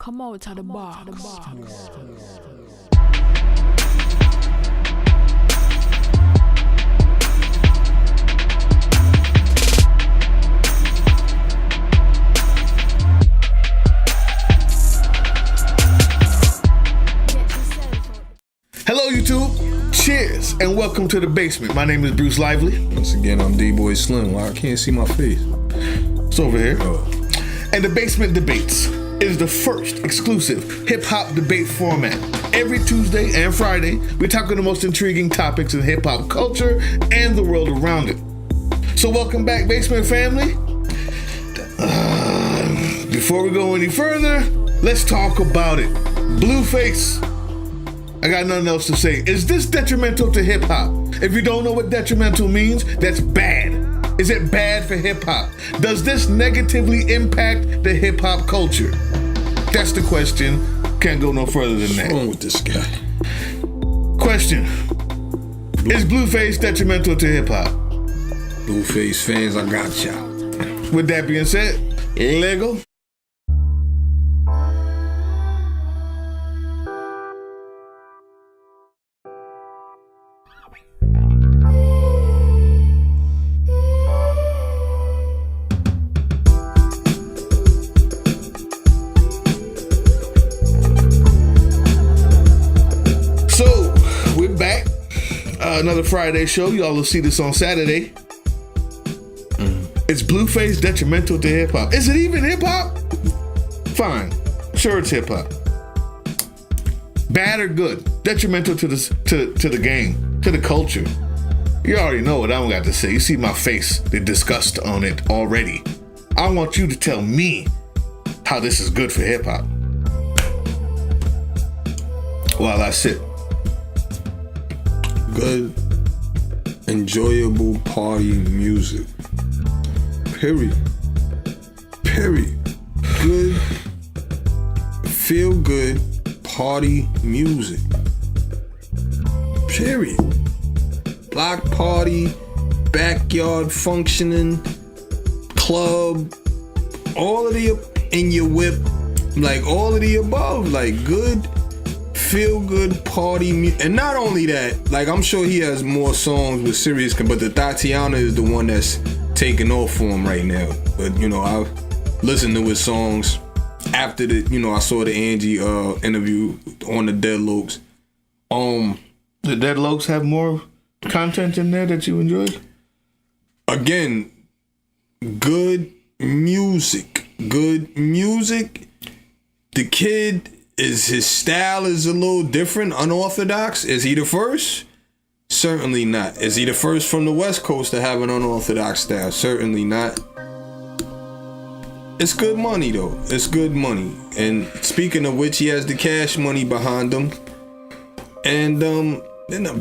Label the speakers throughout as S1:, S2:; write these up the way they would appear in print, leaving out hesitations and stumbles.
S1: Come out of the box.
S2: Hello YouTube, cheers and welcome to the basement. My name is Bruce Lively.
S3: Once again, I'm D-Boy Slim. Why I can't see my face?
S2: It's over here. And the Basement Debates is the first exclusive hip-hop debate format. Every Tuesday and Friday, we talk on the most intriguing topics in hip-hop culture and the world around it. So welcome back, Basement family. Before we go any further, let's talk about it. Blueface. I got nothing else to say. Is this detrimental to hip-hop? If you don't know what detrimental means, that's bad. Is it bad for hip-hop? Does this negatively impact the hip-hop culture? That's the question. Can't go no further than that.
S3: What's wrong with this guy?
S2: Question. Is Blueface detrimental to hip-hop?
S3: Blueface fans, I got y'all.
S2: With that being said, Lego. Another Friday show. Y'all will see this on Saturday. Is Blueface detrimental to hip-hop? Is it even hip-hop? Fine. Sure, it's hip-hop. Bad or good? Detrimental to the game, to the culture. You already know what I'm got to say. You see my face, the disgust on it already. I want you to tell me how this is good for hip-hop. While I sit.
S3: Good, enjoyable party music. Period. Good, feel good party music. Period. Block party, backyard functioning, club, all of the in your whip, like all of the above, like good. Feel good party music. And not only that, like I'm sure he has more songs with serious, but the Tatiana is the one that's taking off for him right now. But you know, I've listened to his songs after I saw the Angie interview on the Deadlokes.
S2: The Deadlokes have more content in there that you enjoyed?
S3: Again, good music. The kid his style is a little different, unorthodox. Is he the first? Certainly not. Is he the first from the West Coast to have an unorthodox style? Certainly not. It's good money though. It's good money. And speaking of which, he has the Cash Money behind him. And then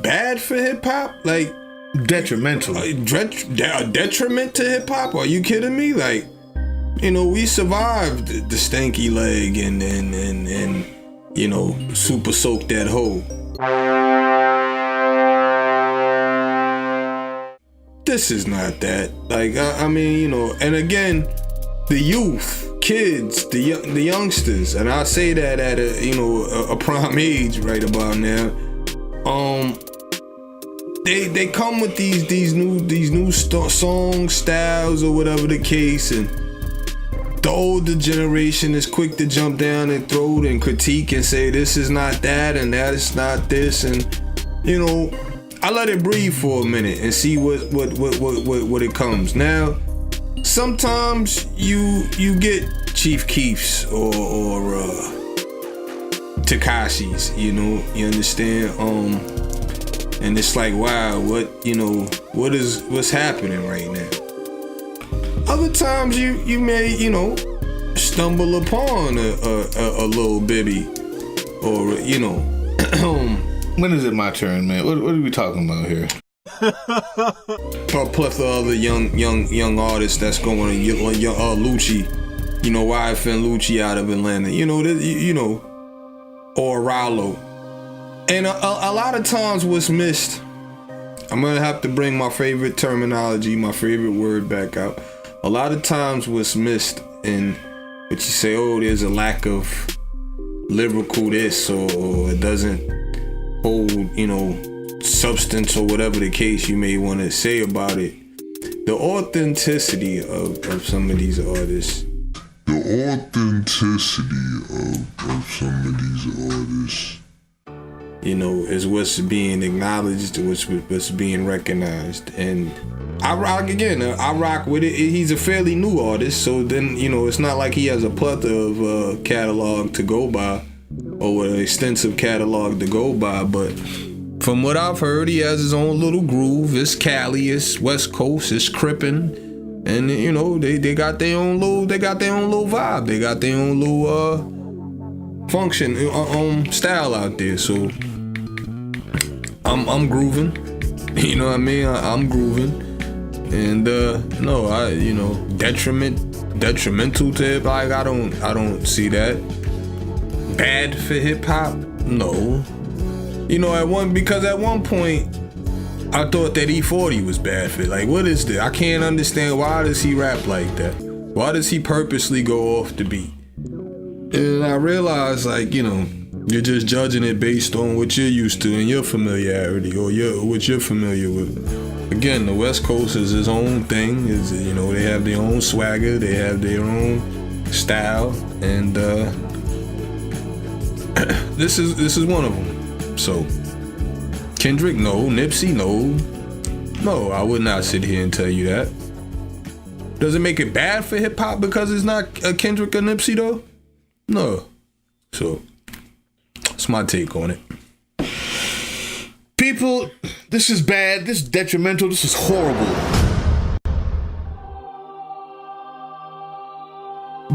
S3: bad for hip hop? Like
S2: detrimental.
S3: A detriment to hip hop? Are you kidding me? Like, we survived the stanky leg and super soaked that hole. This is not that. Like, I mean, and again, the youth, kids, the youngsters, and I say that at a prime age right about now. They come with these new song styles or whatever the case, and the older generation is quick to jump down and throw it and critique and say this is not that and that is not this, and I let it breathe for a minute and see what it comes. Now, sometimes you get Chief Keefs or Tekashis, you understand? And it's like, wow, what's happening right now? Other times you may, stumble upon a little bitty or,
S2: When is it my turn, man? What are we talking about here?
S3: A plethora of other young artists that's going on, Lucci, YFN Lucci out of Atlanta, or Rallo. And a lot of times what's missed, I'm gonna have to bring my favorite terminology, my favorite word back out. A lot of times what's missed in what you say, oh, there's a lack of lyrical this or it doesn't hold, substance or whatever the case you may want to say about it. The authenticity of some of these artists. Is what's being acknowledged, what's being recognized. And I rock with it. He's a fairly new artist, so then, it's not like he has a plethora of catalog to go by or an extensive catalog to go by, but from what I've heard, he has his own little groove. It's Cali, it's West Coast, it's Crippin', and they got their own little vibe. They got their own little function, style out there. So I'm grooving. You know what I mean? I'm grooving, and detrimental to hip hop. I don't see that. Bad for hip hop? No. At one point, I thought that E40 was bad for it. Like, what is this? I can't understand, why does he rap like that? Why does he purposely go off the beat? And I realized, you're just judging it based on what you're used to and your familiarity or what you're familiar with. Again, the West Coast is his own thing. They have their own swagger, they have their own style, and this is one of them. So, Kendrick, no. Nipsey, no. I would not sit here and tell you that. Does it make it bad for hip hop because it's not a Kendrick or Nipsey though? No. So, that's my take on it.
S2: People, this is bad. This is detrimental. This is horrible.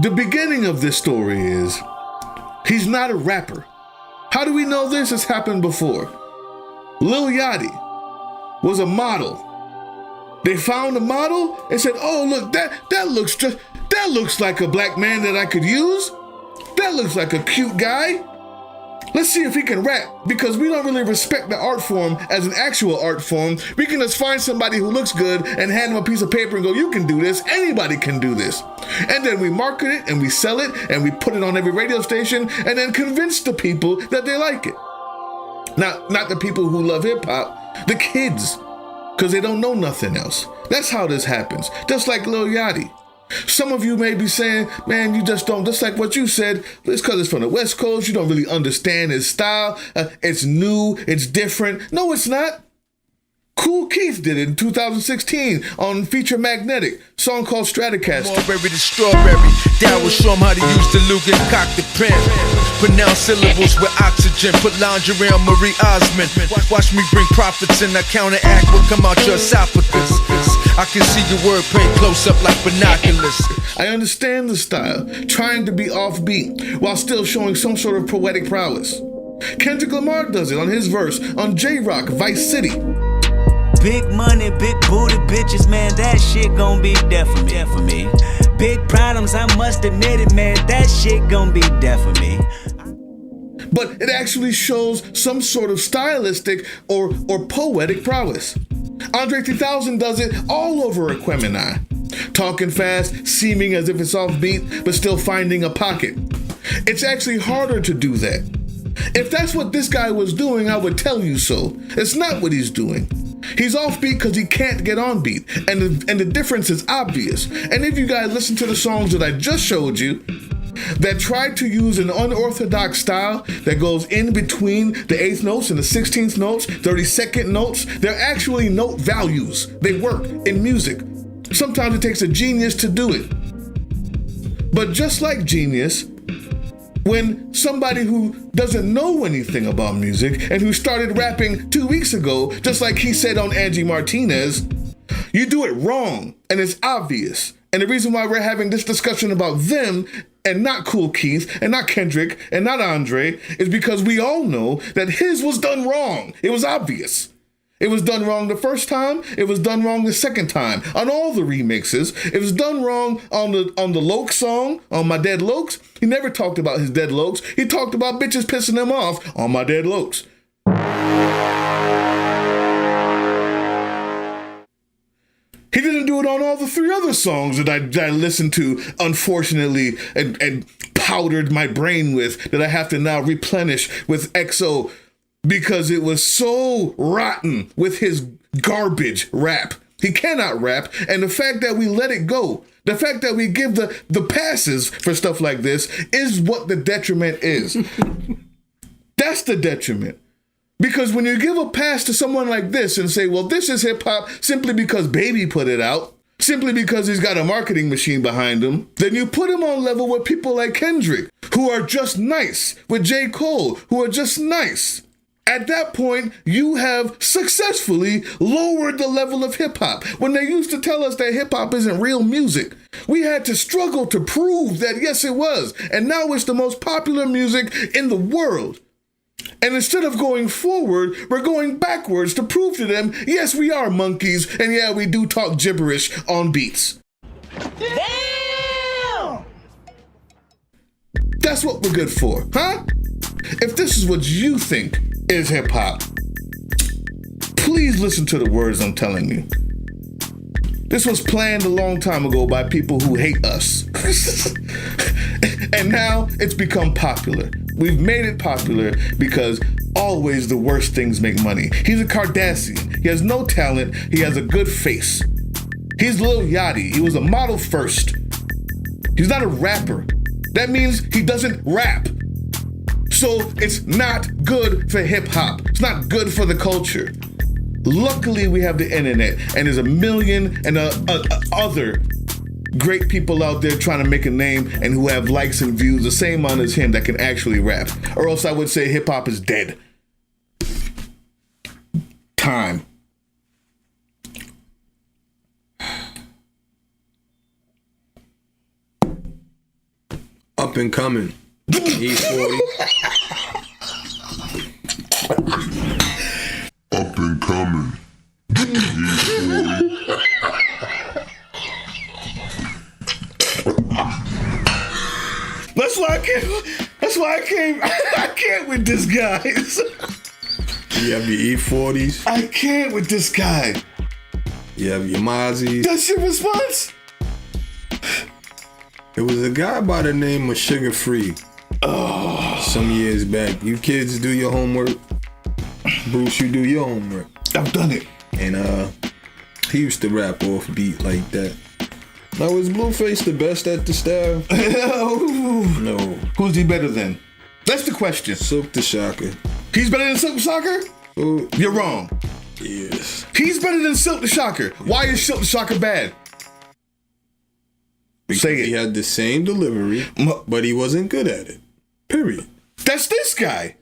S2: The beginning of this story is he's not a rapper. How do we know this? It's happened before. Lil Yachty was a model. They found a model and said, "Oh, look, that looks like a black man that I could use. That looks like a cute guy. Let's see if he can rap," because we don't really respect the art form as an actual art form. We can just find somebody who looks good and hand them a piece of paper and go, "You can do this. Anybody can do this." And then we market it and we sell it and we put it on every radio station and then convince the people that they like it. Not the people who love hip hop, the kids, because they don't know nothing else. That's how this happens. Just like Lil Yachty. Some of you may be saying, "Man, you just don't," just like what you said, it's because it's from the West Coast, you don't really understand his style, it's new, it's different. No, it's not. Kool Keith did it in 2016 on Feature Magnetic, song called Stratocaster.
S1: Strawberry to strawberry, that will show 'em how to use the Luke and cock the pen. Pronounce syllables with oxygen, put lingerie on Marie Osmond. Watch me bring profits and I counteract what come out your esophagus. I can see your wordplay close up like binoculars.
S2: I understand the style, trying to be offbeat while still showing some sort of poetic prowess. Kendrick Lamar does it on his verse on J-Rock, Vice City.
S4: Big money, big booty bitches, man, that shit gon' be death for me. Big problems, I must admit it, man, that shit gon' be death for me.
S2: But it actually shows some sort of stylistic or poetic prowess. Andre 3000 does it all over Aquemini. Talking fast, seeming as if it's offbeat, but still finding a pocket. It's actually harder to do that. If that's what this guy was doing, I would tell you so. It's not what he's doing. He's offbeat because he can't get on beat, and the difference is obvious. And if you guys listen to the songs that I just showed you, that try to use an unorthodox style that goes in between the 8th notes and the 16th notes, 32nd notes, they're actually note values. They work in music. Sometimes it takes a genius to do it. But just like genius, when somebody who doesn't know anything about music and who started rapping 2 weeks ago, just like he said on Angie Martinez, you do it wrong and it's obvious. And the reason why we're having this discussion about them and not Kool Keith and not Kendrick and not Andre is because we all know that his was done wrong. It was obvious. It was done wrong the first time. It was done wrong the second time. On all the remixes, it was done wrong on the Loke song, on My Dead Lokes. He never talked about his dead Lokes. He talked about bitches pissing him off on My Dead Lokes. He didn't do it on all the 3 other songs that I listened to, unfortunately, and powdered my brain with that I have to now replenish with XO because it was so rotten with his garbage rap. He cannot rap, and the fact that we let it go, the fact that we give the passes for stuff like this is what the detriment is. That's the detriment. Because when you give a pass to someone like this and say, well, this is hip hop simply because Baby put it out, simply because he's got a marketing machine behind him, then you put him on level with people like Kendrick, who are just nice, with J. Cole, who are just nice. At that point, you have successfully lowered the level of hip hop. When they used to tell us that hip hop isn't real music, we had to struggle to prove that yes, it was. And now it's the most popular music in the world. And instead of going forward, we're going backwards to prove to them, yes, we are monkeys, and yeah, we do talk gibberish on beats.
S4: Damn!
S2: That's what we're good for, huh? If this is what you think is hip hop, please listen to the words I'm telling you. This was planned a long time ago by people who hate us. And now it's become popular. We've made it popular because always the worst things make money. He's a Kardashian. He has no talent. He has a good face. He's Lil Yachty. He was a model first. He's not a rapper. That means he doesn't rap. So it's not good for hip hop. It's not good for the culture. Luckily, we have the internet, and there's a million and other great people out there trying to make a name and who have likes and views the same amount as him that can actually rap. Or else I would say hip hop is dead. Time.
S3: Up and coming. E40.
S5: Up and coming. E40.
S2: That's why I came. I can't with this guy.
S3: You have your E40s.
S2: I can't with this guy.
S3: You have your Mozzies.
S2: That's your response?
S3: It was a guy by the name of Sugar Free. Some years back. You kids do your homework. Bruce, you do your homework.
S2: I've done it.
S3: And he used to rap off beat like that. Now, is Blueface the best at the style? No.
S2: Who's he better than? That's the question.
S3: Silk the Shocker.
S2: He's better than Silk the Shocker?
S3: Oh,
S2: You're wrong.
S3: yes.
S2: He's better than Silk the Shocker. Why is Silk the Shocker bad?
S3: Because
S2: Say it.
S3: he had the same delivery, but he wasn't good at it. Period.
S2: That's this guy.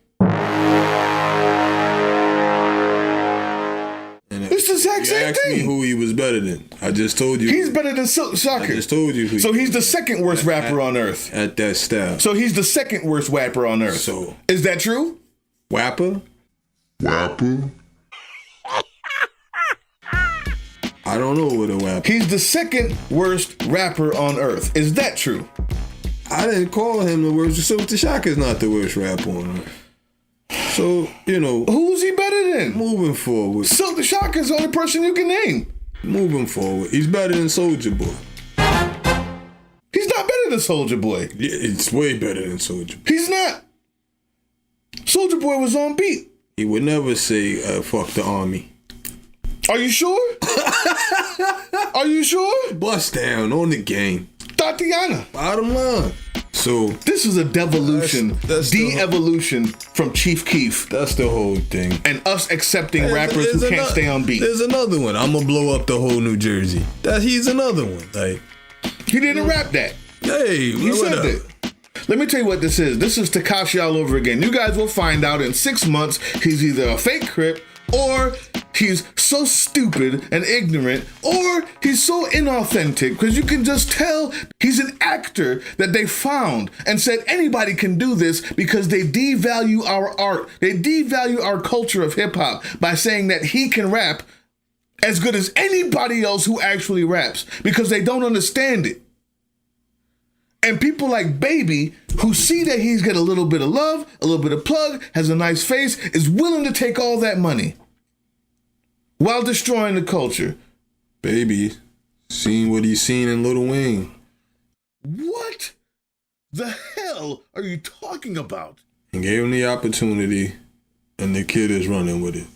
S3: And
S2: It's the exact
S3: you
S2: same
S3: asked me
S2: thing.
S3: who he was better than. I just told you.
S2: He's better than Silk the
S3: I
S2: Shocker.
S3: just told you who
S2: So
S3: he
S2: he's the second worst rapper on earth.
S3: at that style.
S2: So he's the second worst rapper on earth.
S3: So-
S2: is that true?
S3: Wapper?
S5: Wapper.
S3: I don't know what a wapper.
S2: He's the second worst rapper on earth. Is that true?
S3: I didn't call him the worst. Silk the Shocker's not the worst rapper on earth. So, you know,
S2: Who's he better than?
S3: moving forward.
S2: Silk the Shocker's the only person you can name.
S3: Moving forward. He's better than Soulja Boy.
S2: He's not better than Soulja Boy.
S3: Yeah, it's way better than Soulja Boy.
S2: He's not. Soulja Boy was on beat.
S3: He would never say, fuck the army.
S2: Are you sure? Are you sure?
S3: Bust down on the game.
S2: Tatiana.
S3: Bottom line. So,
S2: This is a devolution,
S3: That's the-
S2: de-evolution from Chief Keef
S3: that's the whole thing.
S2: and us accepting rappers who can't stay on beat.
S3: There's another one. I'm gonna blow up the whole New Jersey. He's another one. Like,
S2: He didn't rap that.
S3: hey,
S2: He said that. Let me tell you what this is. This is Tekashi all over again. You guys will find out in 6 months he's either a fake Crip or he's so stupid and ignorant or he's so inauthentic because you can just tell he's an actor that they found and said anybody can do this because they devalue our art. They devalue our culture of hip hop by saying that he can rap as good as anybody else who actually raps because they don't understand it. And people like Baby, who see that he's got a little bit of love, a little bit of plug, has a nice face, is willing to take all that money while destroying the culture.
S3: Baby, seen what he's seen in Lil Wayne.
S2: What the hell are you talking about?
S3: And gave him the opportunity, and the kid is running with it.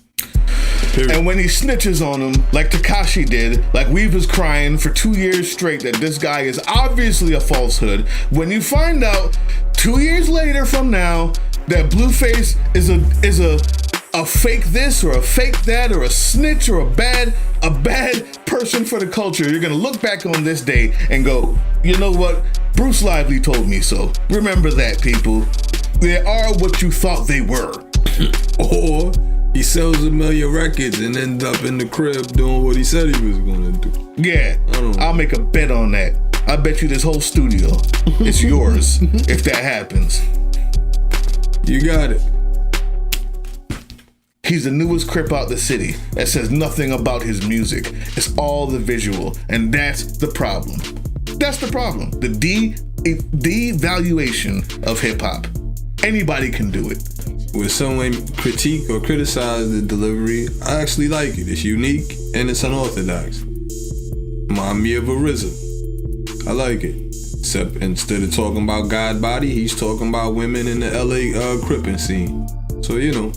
S3: Period.
S2: And when he snitches on him, like Tekashi did, like Weave was crying for 2 years straight that this guy is obviously a falsehood, when you find out 2 years later from now that Blueface is a fake this or a fake that or a snitch or a bad person for the culture, you're gonna look back on this day and go, you know what? Bruce Lively told me so. Remember that, people. They are what you thought they were.
S3: Or he sells 1 million records and ends up in the crib doing what he said he was gonna do.
S2: Yeah, I'll make a bet on that. I bet you this whole studio is yours if that happens.
S3: You got it.
S2: He's the newest Crip out the city that says nothing about his music. It's all the visual, and that's the problem. That's the problem. The devaluation of hip hop. Anybody can do it.
S3: When someone critique or criticize the delivery, I actually like it. It's unique and it's unorthodox. Remind me of a RZA. I like it. Except instead of talking about God body, he's talking about women in the LA cripping scene. So, you know,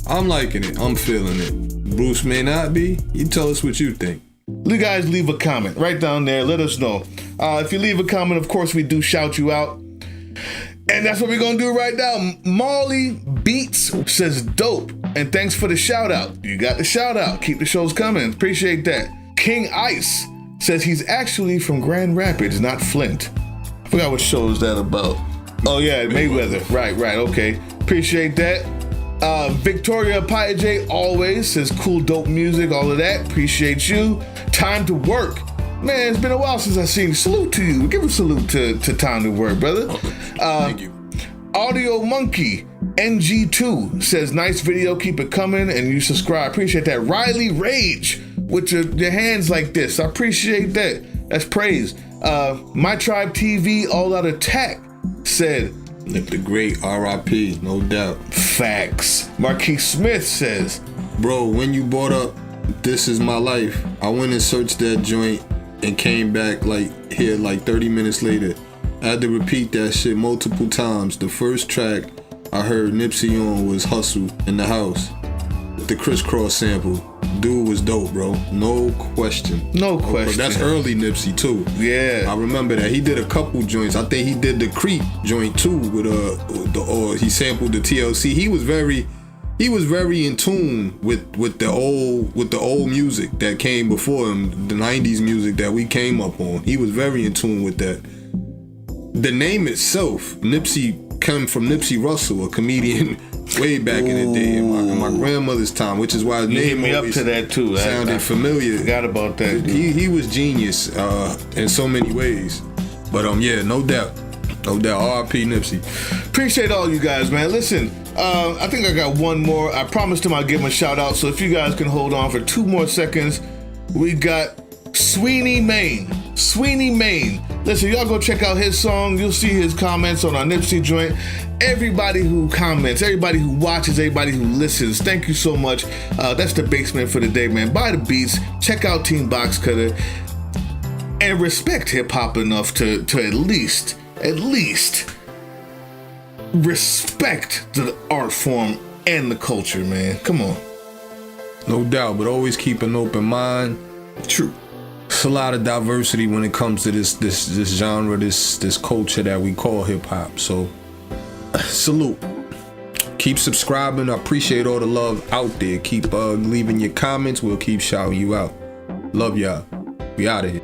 S3: I'm liking it. I'm feeling it. Bruce may not be. You tell us what you think.
S2: You guys leave a comment right down there. Let us know. If you leave a comment, of course, we do shout you out. And that's what we're going to do right now. Molly Beats says dope. And thanks for the shout out. You got the shout out. Keep the shows coming. Appreciate that. King Ice says he's actually from Grand Rapids, not Flint. I forgot what show is that about. Oh, yeah, Mayweather. Right. Okay. Appreciate that. Victoria Piaget always says cool, dope music, all of that. Appreciate you. Time to work. Man, it's been a while since I've seen you. Salute to you. Give a salute to Time to Work, brother.
S3: Thank you.
S2: Audio Monkey NG2 says nice video, keep it coming, and you subscribe. Appreciate that. Riley Rage with your hands like this. I appreciate that. That's praise. My Tribe TV All Out Attack said
S3: Nip the Great, R.I.P., no doubt.
S2: Facts. Marquis Smith says,
S3: bro, when you brought up This Is My Life, I went and searched that joint and came back like 30 minutes later. I had to repeat that shit multiple times. The first track I heard Nipsey on was Hustle in the House. The crisscross sample. Dude was dope, bro. No question.
S2: No question.
S3: That's early Nipsey too.
S2: Yeah.
S3: I remember that. He did a couple joints. I think he did the Creep joint too with he sampled the TLC. He was very in tune with the old music that came before him, the 90s music that we came up on. He was very in tune with that. The name itself, Nipsey, came from Nipsey Russell, a comedian way back in the day, in my grandmother's time, which is why his name
S2: me up to that too.
S3: Sounded familiar.
S2: Forgot about that.
S3: He was genius in so many ways. But yeah, no doubt. R.I.P. Nipsey.
S2: Appreciate all you guys, man. Listen, I think I got one more. I promised him I'd give him a shout out. So if you guys can hold on for 2 more seconds, we got Sweeney Main. Listen, y'all go check out his song. You'll see his comments on our Nipsey joint. Everybody who comments, everybody who watches, everybody who listens, thank you so much. That's the basement for the day, man. Buy the beats, check out Team Box Cutter, and respect hip hop enough to at least respect the art form and the culture, man. Come on.
S3: No doubt, but always keep an open mind.
S2: True.
S3: It's a lot of diversity when it comes to this genre, this culture that we call hip hop. So salute. Keep subscribing. I appreciate all the love out there. Keep leaving your comments. We'll keep shouting you out. Love y'all. We out of here.